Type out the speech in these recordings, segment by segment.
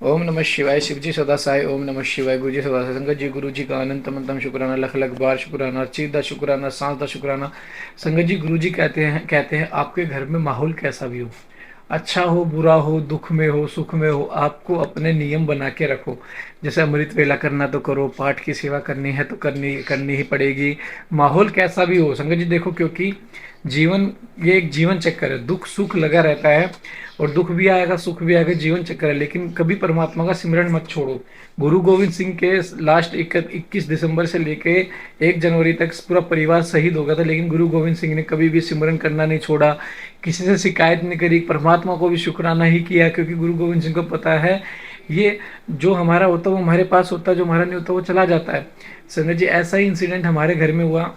ओम नमः शिवाय। शिवजी सदा सहाय। ओम नमः शिवाय। गुरु जी सदा सहाय। संगत जी गुरु जी का अनंत अनंतम शुक्राना, लख लख बार शुक्राना, अर्चित दा शुक्राना, सांस दा शुक्राना। संगत जी गुरु जी कहते हैं आपके घर में माहौल कैसा भी हो, अच्छा हो बुरा हो, दुख में हो सुख में हो, आपको अपने नियम बना के रखो। जैसे अमृत वेला करना तो करो, पाठ की सेवा करनी है तो करनी करनी ही पड़ेगी। माहौल कैसा भी हो संगत जी देखो, क्योंकि जीवन, ये एक जीवन चक्कर है, दुख सुख लगा रहता है। और दुख भी आएगा सुख भी आएगा, जीवन चक्कर है। लेकिन कभी परमात्मा का सिमरन मत छोड़ो। गुरु गोविंद सिंह के लास्ट 21 दिसंबर से लेके 1 जनवरी तक पूरा परिवार शहीद हो गया था, लेकिन गुरु गोविंद सिंह ने कभी भी सिमरन करना नहीं छोड़ा, किसी से शिकायत नहीं करी, परमात्मा को भी शुक्राना ही किया। क्योंकि गुरु गोविंद सिंह को पता है, ये जो हमारा होता है वो हमारे पास होता है, जो हमारा नहीं होता वो चला जाता है। संजय जी ऐसा ही इंसिडेंट हमारे घर में हुआ।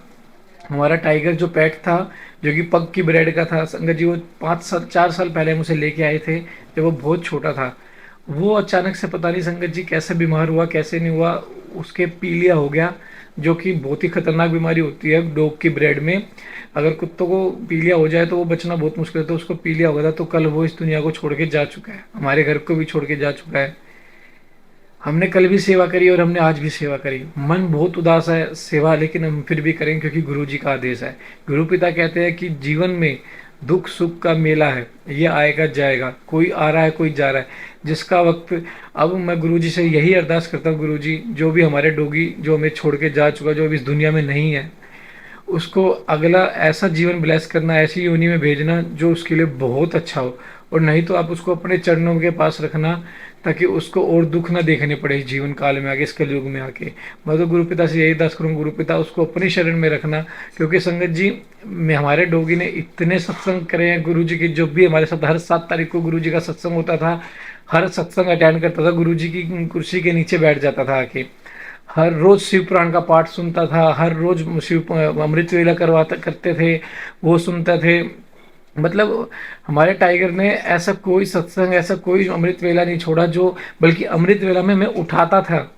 हमारा टाइगर जो पेट था, जो कि पग की ब्रेड का था संगत जी, वो 5 साल 4 साल पहले मुझे लेके आए थे जब वो बहुत छोटा था। वो अचानक से पता नहीं संगत जी कैसे बीमार हुआ कैसे नहीं हुआ, उसके पीलिया हो गया, जो कि बहुत ही खतरनाक बीमारी होती है डॉग की ब्रेड में। अगर कुत्तों को पीलिया हो जाए तो वो बचना बहुत मुश्किल है, तो उसको पीलिया हो गया था। तो कल वो इस दुनिया को छोड़ के जा चुका है, हमारे घर को भी छोड़ के जा चुका है। हमने कल भी सेवा करी और हमने आज भी सेवा करी। मन बहुत उदास है सेवा, लेकिन हम फिर भी करेंगे क्योंकि गुरु जी का आदेश है। गुरु पिता कहते हैं कि जीवन में दुख सुख का मेला है, ये आएगा जाएगा, कोई आ रहा है कोई जा रहा है, जिसका वक्त। अब मैं गुरु जी से यही अरदास करता हूँ, गुरु जी जो भी हमारे डोगी जो हमें छोड़ के जा चुका, जो अभी इस दुनिया में नहीं है, उसको अगला ऐसा जीवन ब्लेस करना, ऐसी योनि में भेजना जो उसके लिए बहुत अच्छा हो। और नहीं तो आप उसको अपने चरणों के पास रखना, ताकि उसको और दुख ना देखने पड़े इस जीवन काल में आके, इस कलयुग में आके। मैं तो गुरु पिता से यही अरदास करूँ, गुरु पिता उसको अपनी शरण में रखना। क्योंकि संगत जी में हमारे डोगी ने इतने सत्संग करे हैं गुरु जी की, जो भी हमारे साथ हर 7 तारीख को गुरु जी का सत्संग होता था, हर सत्संग अटेंड करता था, गुरु जी की कुर्सी के नीचे बैठ जाता था आके। हर रोज शिव पुराण का पाठ सुनता था, हर रोज शिव अमृत वेला करवाता करते थे, वो सुनते थे। मतलब हमारे टाइगर ने ऐसा कोई सत्संग, ऐसा कोई अमृत वेला नहीं छोड़ा जो, बल्कि अमृत वेला में मैं उठाता था।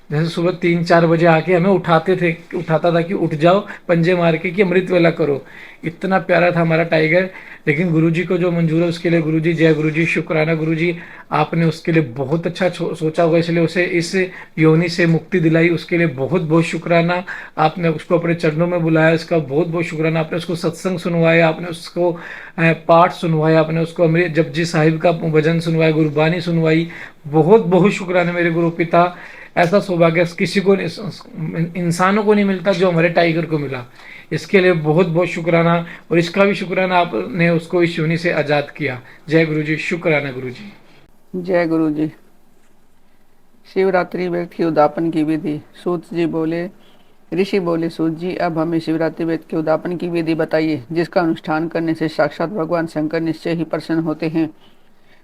जैसे सुबह 3-4 बजे आके हमें उठाता था कि उठ जाओ पंजे मार के कि अमृत वेला करो। इतना प्यारा था हमारा टाइगर। लेकिन गुरुजी को जो मंजूर है उसके लिए गुरुजी, जय गुरुजी, शुक्राना गुरुजी। आपने उसके लिए बहुत अच्छा सोचा होगा, इसलिए उसे इस योनि से मुक्ति दिलाई, उसके लिए बहुत बहुत शुक्राना। आपने उसको अपने चरणों में बुलाया, इसका बहुत बहुत शुक्राना। आपने उसको सत्संग सुनवाया, आपने उसको पाठ सुनवाया, आपने उसको अमृत जपजी साहिब का भजन सुनवाया, गुरबानी सुनवाई। बहुत बहुत शुक्राना मेरे गुरु पिता। ऐसा सौभाग्य किसी को इंसानों को नहीं मिलता जो हमारे टाइगर को मिला। इसके लिए बहुत बहुत शुक्राना। और इसका भी शुक्राना आपने उसको इस योनि से आज़ाद किया। जय गुरु जी, शुक्राना गुरु जी। जय गुरु जी। शिवरात्रि व्रत की उद्यापन की विधि। सूत जी बोले, ऋषि बोले, सूत जी अब हमें शिवरात्रि व्रत के उद्यापन की विधि बताइए, जिसका अनुष्ठान करने से साक्षात भगवान शंकर निश्चय ही प्रसन्न होते हैं।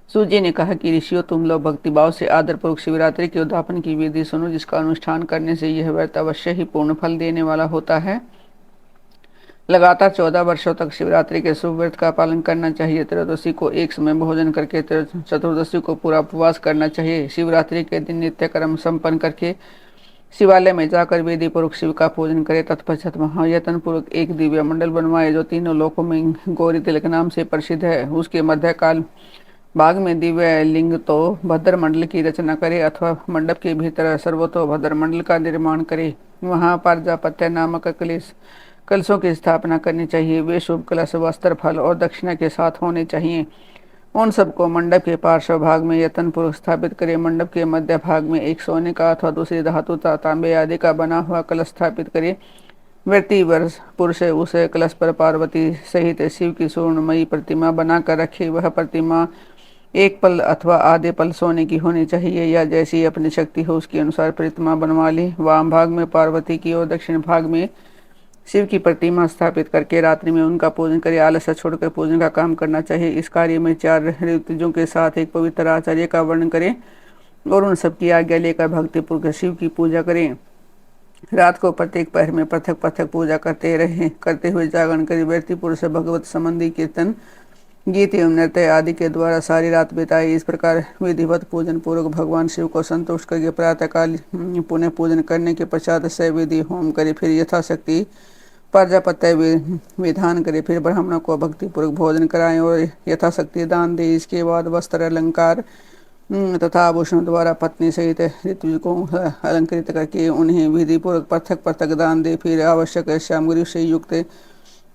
सूत जी ने कहा कि ऋषियों, तुम लोग भक्तिभाव से आदरपूर्वक शिवरात्रि के उद्यापन की विधि सुनो, जिसका अनुष्ठान करने से यह व्रत अवश्य ही पूर्ण फल देने वाला होता है। लगातार 14 वर्षों तक शिवरात्रि के शुभ व्रत का पालन करना चाहिए। त्रयोदशी को एक समय भोजन करके चतुर्दशी को पूरा उपवास करना चाहिए। शिवरात्रि के दिन नित्य कर्म संपन्न करके शिवालय में जाकर विधि पूर्वक शिव का पूजन करे। तत्पश्चात महायतन पूर्वक एक दिव्य मंडल बनवाए, जो तीनों लोकों में गौरी तिलक नाम से प्रसिद्ध है। उसके मध्यकाल भाग में दिव्य लिंग तो भद्र मंडल की रचना करे, अथवा मंडप के भीतर सर्वतो भद्र मंडल का निर्माण करे। वहाँ प्रजापत्य नामक कलशों की स्थापना करनी चाहिए। वे शुभ कलश वस्त्र फल और दक्षिणा के साथ होने चाहिए। उन सबको मंडप के पार्श्व भाग में यत्नपूर्वक स्थापित करें। मंडप के मध्य भाग में एक सोने का अथवा दूसरी धातु तांबे आदि का बना हुआ कलश स्थापित करें। व्यक्ति वर्ष पुरुष उस कलश पर पार्वती सहित शिव की स्वर्णमयी प्रतिमा बनाकर रखे। वह प्रतिमा एक पल अथवा आधे पल सोने की होनी चाहिए, या जैसी अपनी शक्ति हो उसके अनुसार प्रतिमा बनवा ले। वाम भाग में पार्वती की और दक्षिण भाग में शिव की प्रतिमा स्थापित करके रात्रि में उनका पूजन करे। आलस्य छोड़कर पूजन का काम करना चाहिए। इस कार्य में 4 ऋतुजों के साथ एक पवित्र आचार्य का वर्णन करें और उन सबकी आज्ञा लेकर भक्तिपूर्वक शिव की पूजा करें। रात को प्रत्येक पहर में पृथक पृथक पूजा करते हुए जागरण करें। व्यक्ति पुरुष भगवत संबंधी कीर्तन, गीत एवं नृत्य आदि के द्वारा सारी रात बिताए। इस प्रकार विधिवत पूजन पूर्वक भगवान शिव को संतुष्ट करके प्रातःकाल पुनः पूजन करने के पश्चात विधि होम करे। फिर यथाशक्ति प्रजापत्य विधान करे। फिर ब्राह्मणों को भक्तिपूर्वक भोजन कराएं और यथाशक्ति दान दे। इसके बाद वस्त्र अलंकार तथा आभूषणों द्वारा पत्नी सहित ऋतु को अलंकृत करके उन्हें विधि पूर्वक पृथक पृथक दान दे। फिर आवश्यक श्यामगिरी से युक्त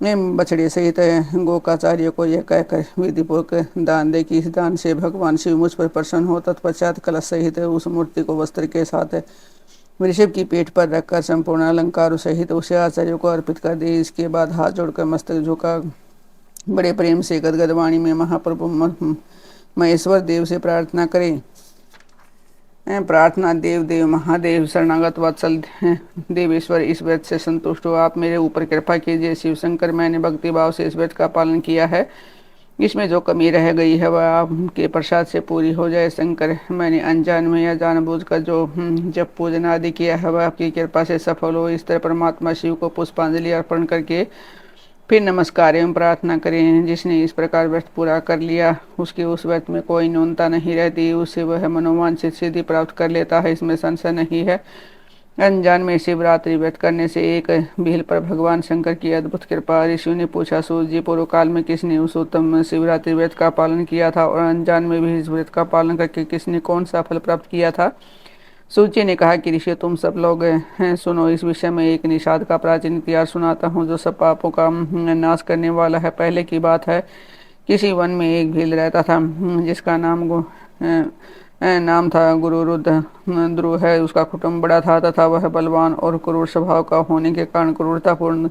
बछड़े सहित गोकाचार्य को यह कहकर विधि पूर्वक दान दे कि इस दान से भगवान शिव मुझ पर प्रसन्न हो। तत्पश्चात कलश सहित उस मूर्ति को वस्त्र के साथ वृषभ की पेट पर रखकर संपूर्ण अलंकारों सहित उसे आचार्य को अर्पित कर दे। इसके बाद हाथ जोड़कर मस्तक झुका बड़े प्रेम से गदगद वाणी में महाप्रभु महेश्वर देव से प्रार्थना करें। प्रार्थना, देव देव महादेव शरणागत वत्सल देवेश्वर, इस व्रत से संतुष्ट हो आप मेरे ऊपर कृपा कीजिए। शिव शंकर, मैंने भक्ति भाव से इस व्रत का पालन किया है, इसमें जो कमी रह गई है वह आपके प्रसाद से पूरी हो जाए। शंकर, मैंने अनजान में या जानबूझकर जो जब पूजन आदि किया है वह आपकी कृपा से सफल हो। इस तरह परमात्मा शिव को पुष्पांजलि अर्पण करके फिर नमस्कार एवं प्रार्थना करें। जिसने इस प्रकार व्रत पूरा कर लिया उसके उस व्रत में कोई न्यूनता नहीं रहती, उससे वह मनोवांछित सिद्धि प्राप्त कर लेता है, इसमें संशय नहीं है। अनजान में शिवरात्रि व्रत करने से एक भील पर भगवान शंकर की अद्भुत कृपा। ऋषियों ने पूछा, सूर्य जी, पूर्व काल में किसने उस उत्तम शिवरात्रि व्रत का पालन किया था और अनजान में भी इस व्रत का पालन करके किसने कौन सा फल प्राप्त किया था? सूची ने कहा कि ऋषि, तुम सब लोग हैं, सुनो। इस विषय में एक निषाद का प्राचीन इतिहास सुनाता हूँ जो सब पापों का नाश करने वाला है। पहले की बात है, किसी वन में एक भील रहता था जिसका नाम था गुरुरुद्र। ध्रुव है, उसका कुटुंब बड़ा था तथा वह बलवान और क्रूर स्वभाव का होने के कारण क्रूरतापूर्ण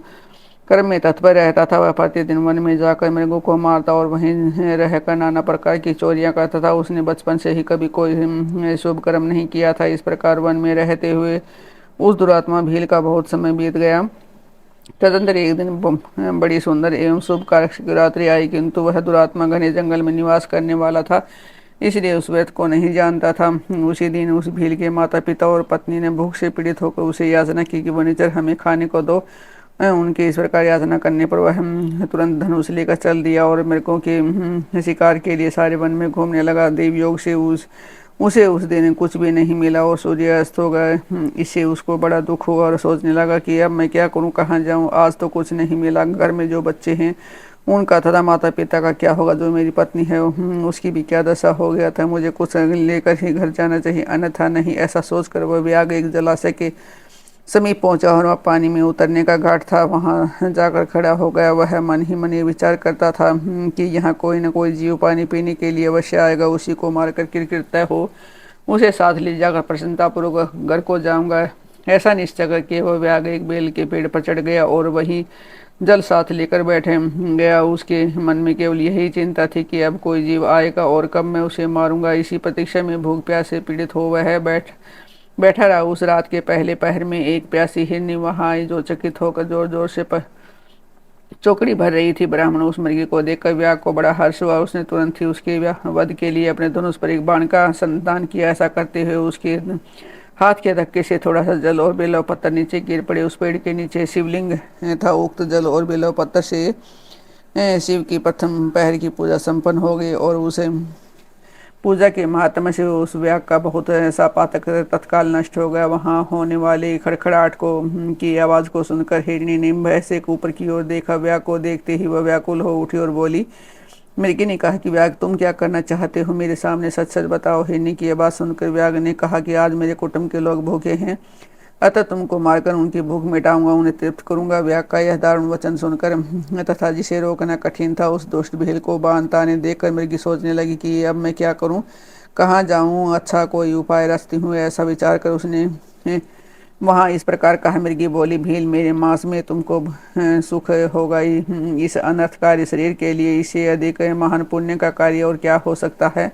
कर्म में तत्पर रहता था। वह प्रतिदिन वन में जाकर मृगों को मारता और वहीं रहकर नाना प्रकार की चोरियां करता था। उसने बचपन से ही कभी कोई शुभ कर्म नहीं किया था। इस प्रकार वन में रहते हुए उस दुरात्मा भील का बहुत समय बीत गया। तदंतर एक दिन बड़ी सुंदर एवं शुभ कारक शिवरात्रि आई, किंतु वह दुरात्मा घने जंगल में निवास करने वाला था, इसलिए उस व्रत को नहीं जानता था। उसी दिन उस भील के माता पिता और पत्नी ने भूख से पीड़ित होकर उसे याचना की कि वनिचर, हमें खाने को दो। उनके इस प्रकार याचना करने पर वह तुरंत धनुष लेकर चल दिया और मृगों के शिकार के लिए सारे वन में घूमने लगा। देव योग से उसे उस दिन कुछ भी नहीं मिला और सूर्य अस्त हो गए। इससे उसको बड़ा दुख हुआ और सोचने लगा कि अब मैं क्या करूं, कहाँ जाऊं, आज तो कुछ नहीं मिला। घर में जो बच्चे हैं उनका तथा माता पिता का क्या होगा, जो मेरी पत्नी है उसकी भी क्या दशा हो गया था। मुझे कुछ लेकर ही घर जाना चाहिए, अन्यथा नहीं। ऐसा सोचकर वह व्याग एक जलाशय के समीप पहुंचा और वह पानी में उतरने का घाट था। वहां जाकर खड़ा हो गया। वह मन ही मन ये विचार करता था कि यहाँ कोई न कोई जीव पानी पीने के लिए अवश्य आएगा, उसी को मारकर किरकिर तय हो उसे साथ ले जाकर प्रसन्नतापूर्वक घर को जाऊंगा। ऐसा निश्चय करके वह व्याग एक बेल के पेड़ पर चढ़ गया और वही जल साथ लेकर बैठे गया। उसके मन में केवल यही चिंता थी कि अब कोई जीव आएगा और कब मैं उसे मारूंगा। इसी प्रतीक्षा में भूख प्यास से पीड़ित हो वह बैठा रहा। उस रात के पहले पहर में एक प्यासी हिरनी वहां आई, जो चकित होकर जोर जोर से चौकड़ी भर रही थी। ब्राह्मण उस मृगी को देखकर व्याग को बड़ा हर्ष हुआ। उसने तुरंत ही उसके वध के लिए अपने धनुष पर एक बाण का संतान किया। ऐसा करते हुए उसके हाथ के धक्के से थोड़ा सा जल और बेलव पत्थर नीचे गिर पड़े। उस पेड़ के नीचे शिवलिंग था। उक्त जल और बेलव पत्थर से शिव की प्रथम पहर की पूजा संपन्न हो गई और उसे पूजा के महात्म्य से उस व्याग का बहुत ऐसा पातक तत्काल नष्ट हो गया। वहां होने वाली खड़खड़ाहट को की आवाज को सुनकर हिरणी ने भय से ऊपर की ओर देखा। व्याग को देखते ही वह व्याकुल हो उठी और बोली। मृगी ने कहा कि व्याग, तुम क्या करना चाहते हो, मेरे सामने सच सच बताओ। हिरनी की आवाज सुनकर व्याग ने कहा कि आज मेरे कुटुंब के लोग भूखे हैं, अतः तुमको मारकर उनकी भूख मिटाऊंगा, उन्हें तृप्त करूंगा। व्याग का यह दारुण वचन सुनकर तथा जिसे रोकना कठिन था उस दुष्ट भील को बांधता ने देखकर मृगी सोचने लगी कि अब मैं क्या करूं, कहाँ जाऊं, अच्छा कोई उपाय रचती हूँ। ऐसा विचार कर उसने वहाँ इस प्रकार कहा। मृगी बोली, भील, मेरे मांस में तुमको सुख होगा। इस अनर्थकारी शरीर के लिए इससे अधिक महान पुण्य का कार्य और क्या हो सकता है।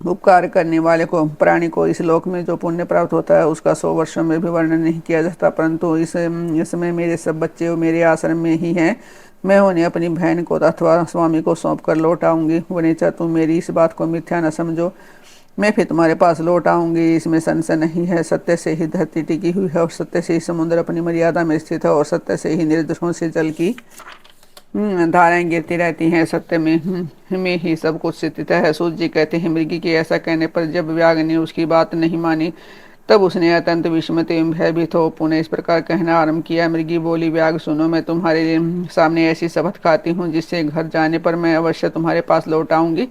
उपकार करने वाले को, प्राणी को इस लोक में जो पुण्य प्राप्त होता है उसका 100 वर्षों में भी वर्णन नहीं किया जाता। परंतु इस समय मेरे सब बच्चे मेरे आश्रम में ही हैं। मैं उन्हें अपनी बहन को अथवा स्वामी को सौंप कर लौट आऊंगी। वनेचा, तुम मेरी इस बात को मिथ्या न समझो, मैं फिर तुम्हारे पास लौट आऊंगी, इसमें संशय नहीं है। सत्य से ही धरती टिकी हुई है और सत्य से ही समुद्र अपनी मर्यादा में स्थित है और सत्य से ही निर्दोषों से जल की धाराएं गिरती रहती हैं। सत्य में ही सब कुछ स्थित है। सूर्य जी कहते हैं, मृगी के ऐसा कहने पर जब व्याग ने उसकी बात नहीं मानी तब उसने अत्यंत विस्मित एवं भयभीत हो पुनः इस प्रकार कहना आरंभ किया। मृगी बोली, व्याग सुनो, मैं तुम्हारे सामने ऐसी शपथ खाती हूँ जिससे घर जाने पर मैं अवश्य तुम्हारे पास लौट आऊंगी।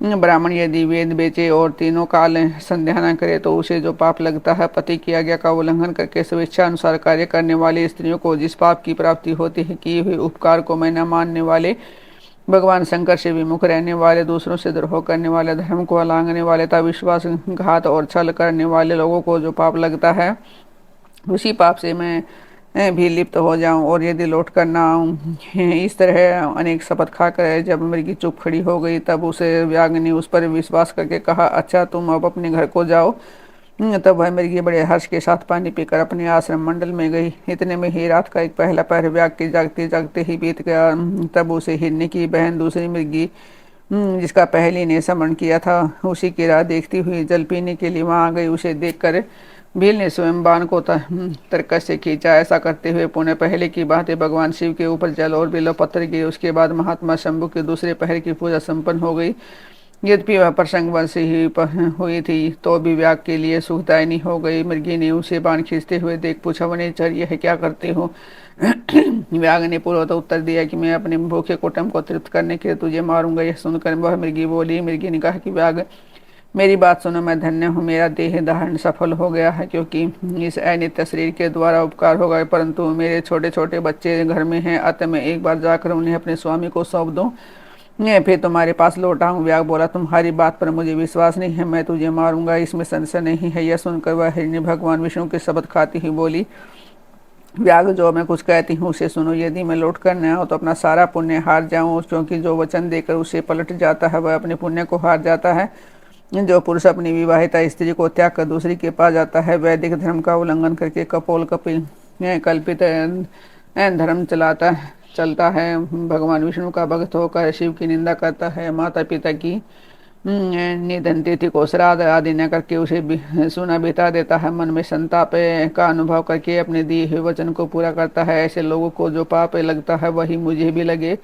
ब्राह्मण यदि वेद बेचे और तीनों काल संध्या न करे तो उसे जो पाप लगता है, पति की आज्ञा का उल्लंघन करके स्वेच्छा अनुसार कार्य करने वाली स्त्रियों को जिस पाप की प्राप्ति होती है, किए हुए उपकार को मैं न मानने वाले, भगवान शंकर से विमुख रहने वाले, दूसरों से द्रोह करने वाले, धर्म को उल्लांघने वाले तथा विश्वासघात और छल करने वाले लोगों को जो पाप लगता है, उसी पाप से मैं भी लिप्त हो जाऊं और यदि लौट कर ना आऊं। इस तरह अनेक शपथ खाकर जब मृगी चुप खड़ी हो गई, तब उसे व्याग ने उस पर विश्वास करके कहा, अच्छा तुम अब अपने घर को जाओ। तब वह मृगी बड़े हर्ष के साथ पानी पीकर अपने आश्रम मंडल में गई। इतने में ही रात का एक पहला पहर व्याग के जागते जागते ही बीत गया। तब उसे हिरनी की बहन दूसरी मृगी, जिसका पहली ने स्मरण किया था, उसी की राह देखती हुई जल पीने के लिए वहां आ गई। उसे देखकर भील ने स्वयं बाण को तरकस से खींचा। ऐसा करते हुए पुनः पहले की बातें भगवान शिव के ऊपर जल और बिल्व पत्थर गिरे। उसके बाद महात्मा शंभु के दूसरे पहर की पूजा संपन्न हो गई। यद्यपि वह प्रसंग वंश ही हुई थी तो भी व्याग के लिए सुखदायिनी हो गई। मृगी ने उसे बाण खींचते हुए देख पूछा, वनेचर यह क्या करते हो? व्याग ने पूर्वतः उत्तर दिया कि मैं अपने भूखे कुटुंब को तृप्त करने के लिए तुझे मारूंगा। यह सुनकर वह मृगी बोली। मृगी ने कहा कि व्याग मेरी बात सुनो, मैं धन्य हूँ, मेरा देह धारण सफल हो गया है, क्योंकि इस अनित्य शरीर के द्वारा उपकार हो गए, परंतु मेरे छोटे छोटे बच्चे घर में हैं, अतः मैं एक बार जाकर उन्हें अपने स्वामी को सौंप दूं, मैं फिर तुम्हारे पास लौट आऊं। व्याग बोला, तुम्हारी बात पर मुझे विश्वास नहीं है, मैं तुझे मारूंगा, इसमें संशय नहीं है। यह सुनकर वह हिरणी भगवान विष्णु के शब्द खाती ही बोली, व्याग जो मैं कुछ कहती हूँ उसे सुनो। यदि मैं लौट कर न आऊँ तो अपना सारा पुण्य हार जाऊँ, क्योंकि जो वचन देकर उसे पलट जाता है वह अपने पुण्य को हार जाता है। जो पुरुष अपनी विवाहिता स्त्री को त्याग कर दूसरी के पास जाता है, वैदिक धर्म का उल्लंघन करके कपोल कपिल कल्पित धर्म चलता है, भगवान विष्णु का भक्त होकर शिव की निंदा करता है, माता पिता की निधन तिथि को श्राद्ध आदि न करके उसे सुना बिता देता है, मन में संताप का अनुभव करके अपने दिए हुए वचन को पूरा करता है, ऐसे लोगों को जो पाप लगता है वही मुझे भी लगे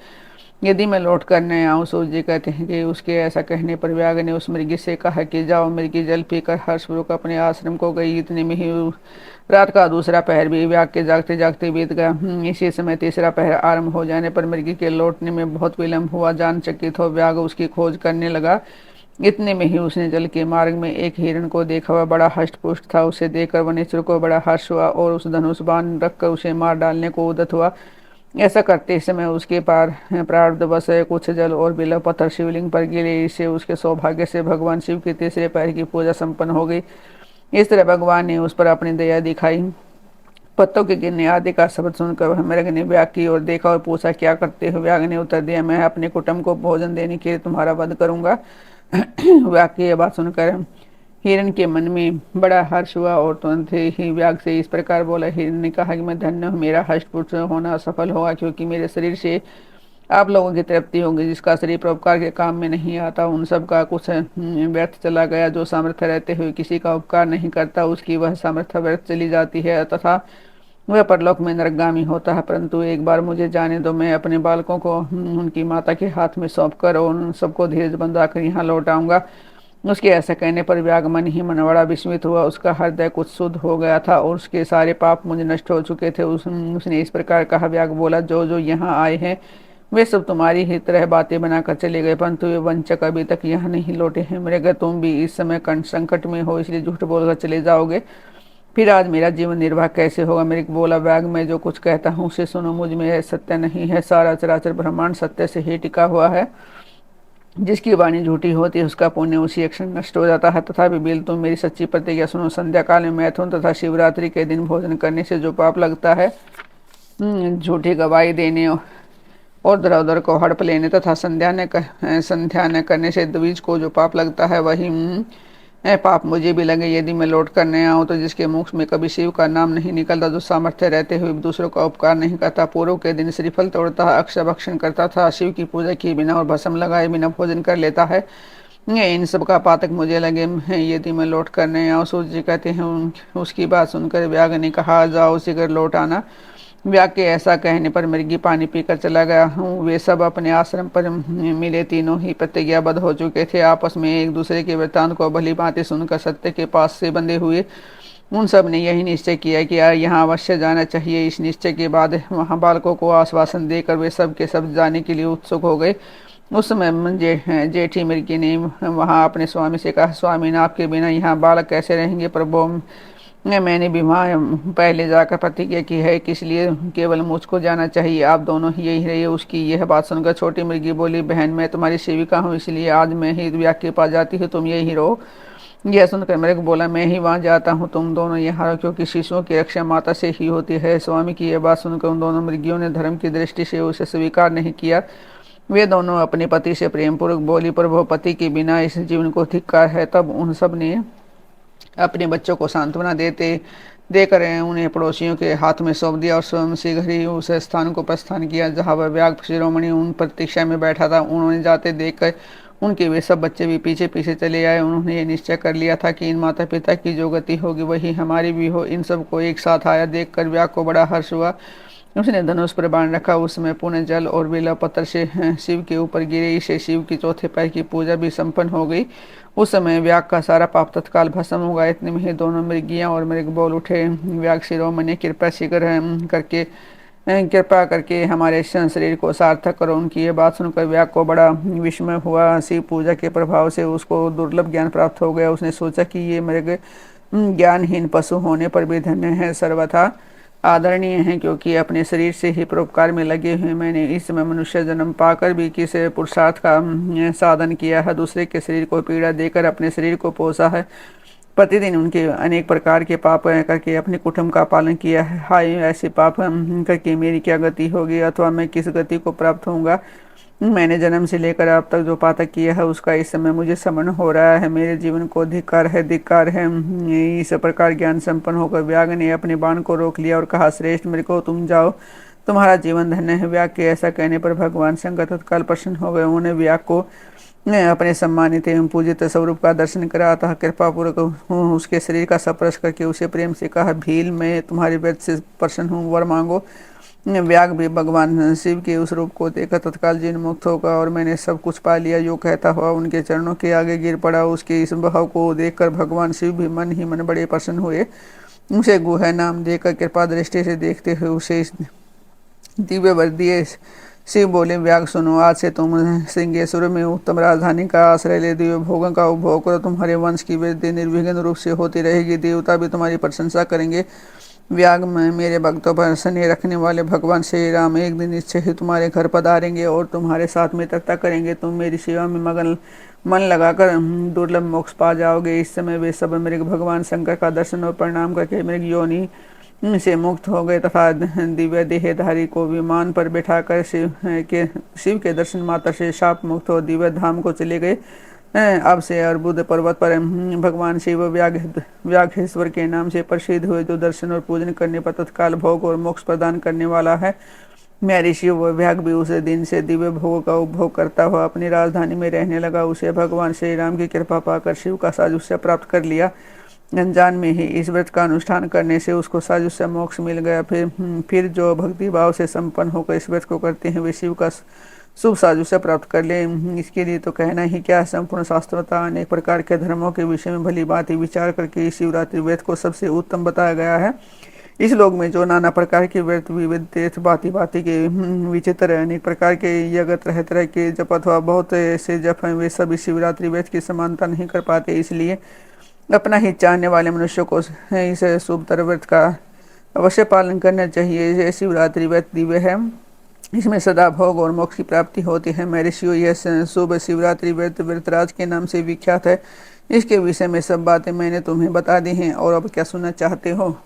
यदि मैं लौट कर न आऊँ। सूर्य जी कहते हैं कि उसके ऐसा कहने पर व्याग ने उस मृगी से कहा कि जाओ। मृगी जल पीकर हर्षपूर्वक अपने आश्रम को गई। इतने में ही रात का दूसरा पहर भी व्याग के जागते जागते बीत गया। इसी समय तीसरा पहर आरंभ हो जाने पर मृगी के लौटने में बहुत विलंब हुआ। जान चकित हो व्याग उसकी खोज करने लगा। इतने में ही उसने जल के मार्ग में एक हिरण को देखा। वह बड़ा हष्ट पुष्ट था। उसे देखकर वनेश्वर को बड़ा हर्ष हुआ और उस धनुष बाण रखकर उसे मार डालने को उद्यत हुआ। ऐसा करते समय उसके पार प्रारब्धवश कुछ जल और बिल्व पत्थर शिवलिंग पर गिरे। इससे उसके सौभाग्य से भगवान शिव के तीसरे पैर की पूजा संपन्न हो गई। इस तरह भगवान ने उस पर अपनी दया दिखाई। पत्तों के गिरने आदि का शब्द सुनकर वह मृग ने व्याग की ओर देखा और पूछा, क्या करते हो? व्याग ने उत्तर दिया, मैं अपने कुटुंब को भोजन देने के लिए तुम्हारा वध करूंगा। व्याग की यह बात सुनकर हिरण के मन में बड़ा हर्ष हुआ और तुरंत ही व्याग से इस प्रकार बोला। हिरण ने कहा कि मैं धन्य हूँ, मेरा हष्टपुष्ट होना सफल होगा, क्योंकि मेरे शरीर से आप लोगों की तृप्ति होगी। जिसका शरीर परोपकार के काम में नहीं आता उन सब का कुछ व्यर्थ चला गया। जो सामर्थ्य रहते हुए किसी का उपकार नहीं करता उसकी वह सामर्थ्य व्यर्थ चली जाती है तथा वह परलोक में नरकगामी होता है। परंतु एक बार मुझे जाने दो, मैं अपने बालकों को उनकी माता के हाथ में सौंप कर और उन सबको धीरज बंधाकर यहाँ लौट आऊंगा। उसके ऐसा कहने पर व्याग मन ही मन बड़ा विस्मित हुआ। उसका हृदय कुछ शुद्ध हो गया था और उसके सारे पाप मुझे नष्ट हो चुके थे। उसने इस प्रकार कहा। व्याग बोला, जो जो यहाँ आए हैं वे सब तुम्हारी ही तरह बातें बनाकर चले गए, परंतु वे वंचक अभी तक यहाँ नहीं लौटे हैं। मृग, तुम भी इस समय संकट में हो, इसलिए झूठ बोलकर चले जाओगे, फिर आज मेरा जीवन निर्वाह कैसे होगा? मृग बोला, व्याग मैं जो कुछ कहता हूँ उसे सुनो। मुझ में सत्य नहीं है, सारा चराचर ब्रह्मांड सत्य से ही टिका हुआ है। जिसकी वाणी झूठी होती है उसका पुण्य उसी क्षण नष्ट हो जाता है। तथापि बिल, तुम मेरी सच्ची प्रतिज्ञा सुनो। संध्या काल में मैथुन तथा शिवरात्रि के दिन भोजन करने से जो पाप लगता है, झूठी गवाही देने और दर उधर को हड़प लेने तथा संध्या न करने से द्विज को जो पाप लगता है वही पाप मुझे भी लगे। यदि मैं लौट कर न आऊँ तो जिसके मुख में कभी शिव का नाम नहीं निकलता, जो सामर्थ्य रहते हुए दूसरों का उपकार नहीं करता, पूर्व के दिन श्रीफल तोड़ता है, अक्षय भक्षण करता था, शिव की पूजा किए बिना और भस्म लगाए बिना भोजन कर लेता है, इन सब का पातक मुझे लगे हैं। यदि मैं लौट कर न आऊँ, सूर्य जी कहते हैं। उसकी बात सुनकर व्याग ने कहा, जाओ शीघ्र लौट आना। व्याग के ऐसा कहने पर मृगी पानी पीकर चला गया हूँ। वे सब अपने आश्रम पर मिले तीनों ही प्रतिज्ञाबद्ध हो चुके थे। आपस में एक दूसरे के वृत्तांत को भली भांति सुनकर सत्य के पास से बंधे हुए उन सब ने यही निश्चय किया कि यहाँ अवश्य जाना चाहिए। इस निश्चय के बाद वहाँ बालकों को आश्वासन देकर वे सब के सब जाने के लिए उत्सुक हो गए। उस समय जेठी मृगी ने वहां अपने स्वामी से कहा, स्वामी ने आपके बिना यहाँ बालक कैसे रहेंगे प्रभु। मैंने भी वहाँ पहले जाकर प्रतिज्ञा की है कि इसलिए केवल मुझको जाना चाहिए, आप दोनों ही यही रहिए। उसकी यह बात सुनकर छोटी मृगी बोली, बहन मैं तुम्हारी सेविका हूँ, इसलिए आज मैं ही व्याग के पास जाती हूँ, तुम यही रहो। यह सुनकर मेरे को बोला, मैं ही वहाँ जाता हूँ, तुम दोनों यहाँ रहो, क्योंकि शिशुओं की रक्षा माता से ही होती है। स्वामी की यह बात सुनकर उन दोनों मृगियों ने धर्म की दृष्टि से उसे स्वीकार नहीं किया। वे दोनों अपने पति से प्रेम पूर्वक बोली, प्रभु पति के बिना इस जीवन को धिक्कार है। तब उन सब ने अपने बच्चों को सांत्वना देकर उन्हें पड़ोसियों के हाथ में सौंप दिया और स्वयं शीघ्र ही उस स्थान को प्रस्थान किया जहाँ वह व्याघ्र शिरोमणि उन प्रतीक्षा में बैठा था। उन्होंने जाते देखकर उनके वे सब बच्चे भी पीछे पीछे चले आए। उन्होंने ये निश्चय कर लिया था कि इन माता पिता की जो गति होगी वही हमारी भी हो। इन सबको एक साथ आया देखकर व्याघ्र को बड़ा हर्ष हुआ। उसने धनुष पर बाण रखा। उस समय पुण्य जल और बेला पत्थर से शिव के ऊपर गिरे। इससे शिव की चौथे पैर की पूजा भी संपन्न हो गई। उस समय व्याघ का सारा पाप तत्काल भस्म हो गया। इतने में ही दोनों मृगियां और मृग बोल उठे, व्याघ शिरोमणि कृपा करके हमारे शरीर को सार्थक करो। उनकी ये बात सुनकर व्याघ को बड़ा विस्मय हुआ। शिव पूजा के प्रभाव से उसको दुर्लभ ज्ञान प्राप्त हो गया। उसने सोचा कि ये मृग ज्ञानहीन पशु होने पर भी धन्य है, सर्वथा आदरणीय हैं, क्योंकि अपने शरीर से ही परोपकार में लगे हुए। मैंने इस समय मनुष्य जन्म पाकर भी किस पुरुषार्थ का साधन किया है, दूसरे के शरीर को पीड़ा देकर अपने शरीर को पोसा है, प्रतिदिन उनके अनेक प्रकार के पाप करके अपने कुटुंब का पालन किया है। हाय ऐसे पाप करके मेरी क्या गति होगी, अथवा मैं किस गति को प्राप्त होऊंगा। मैंने जन्म से लेकर अब तक जो पातक किया है उसका इस समय मुझे समन हो रहा है। मेरे जीवन को धिक्कार है, धिक्कार है। इस प्रकार ज्ञान संपन्न होकर व्याघ ने अपने बाण को रोक लिया और कहा, श्रेष्ठ मेरे को तुम जाओ, तुम्हारा जीवन धन्य है। व्याघ के ऐसा कहने पर भगवान शंकर तत्काल प्रसन्न हो गए। उन्होंने व्याघ को अपने सम्मानित एवं पूजित स्वरूप का दर्शन करा, अतः कृपा पूर्वक उसके शरीर का स्पर्श करके उसे प्रेम से कहा, भील मैं तुम्हारे व्रत से प्रसन्न हूँ, वर मांगो। व्याघ भी भगवान शिव के उस रूप को देखकर तत्काल जीवन मुक्त होगा और मैंने सब कुछ पा लिया जो कहता हुआ उनके चरणों के आगे गिर पड़ा। उसके इस भाव को देखकर भगवान शिव भी मन ही मन बड़े प्रसन्न हुए। उसे गुह नाम देकर कृपा दृष्टि से देखते हुए उसे दिव्य वर दिए। शिव बोले, व्याघ सुनो, आज से तुम सिंहेश्वर में उत्तम राजधानी का आश्रय ले दिव्य भोगों का उपभोग करो। तुम्हारे वंश की वृद्धि निर्विघ्न रूप से होती रहेगी, देवता भी तुम्हारी प्रशंसा करेंगे। व्याघ में मेरे भक्तों पर स्नेह रखने वाले भगवान श्री राम एक दिन निश्चय ही तुम्हारे घर पधारेंगे और तुम्हारे साथ मित्रता करेंगे। तुम मेरी सेवा में मगन मन लगाकर दुर्लभ मोक्ष पा जाओगे। इस समय वे सब मृग भगवान शंकर का दर्शन और प्रणाम करके मृग योनि से मुक्त हो गए तथा दिव्य देहधारी को विमान पर बैठाकर शिव के दर्शन मात्र से शाप मुक्त हो दिव्य धाम को चले गए। अब से अर्बुद पर्वत पर भगवान शिव व्याघ्रेश्वर के नाम से प्रसिद्ध हुए, जो दर्शन और पूजन करने पर तत्काल भोग और मोक्ष प्रदान करने वाला है। मैं ऋषि व व्याघ भी उस दिन से दिव्य भोग का उपभोग करता हुआ अपनी राजधानी में रहने लगा। उसे भगवान श्री राम की कृपा पाकर शिव का साजुष्य प्राप्त कर लिया। अनजान में ही इस व्रत का अनुष्ठान करने से उसको साजुष्य मोक्ष मिल गया। फिर जो भक्ति भाव से संपन्न होकर इस व्रत को करते हैं वे शिव का शुभ साजुष्य प्राप्त कर ले। इसके लिए तो कहना ही क्या, संपूर्ण शास्त्रता अनेक प्रकार के धर्मों के विषय में भली बात ही विचार करके इस शिवरात्रि व्रत को सबसे उत्तम बताया गया है। इस लोक में जो नाना प्रकार के व्रत विविध तीर्थ भांति भांति के विचित्र अनेक प्रकार के यज्ञ तरह तरह के जप अथवा बहुत ऐसे जप हैं, वे सभी शिवरात्रि व्रत की समानता नहीं कर पाते। इसलिए अपना ही चाहने वाले मनुष्यों को इस शुभतर व्रत का अवश्य पालन करना चाहिए। यह शिवरात्रि व्रत दिव्य है, इसमें सदा भोग और मोक्ष की प्राप्ति होती है। मैं ऋषियों, यह शुभ शिवरात्रि व्रत व्रतराज के नाम से विख्यात है। इसके विषय में सब बातें मैंने तुम्हें बता दी हैं, और अब क्या सुनना चाहते हो।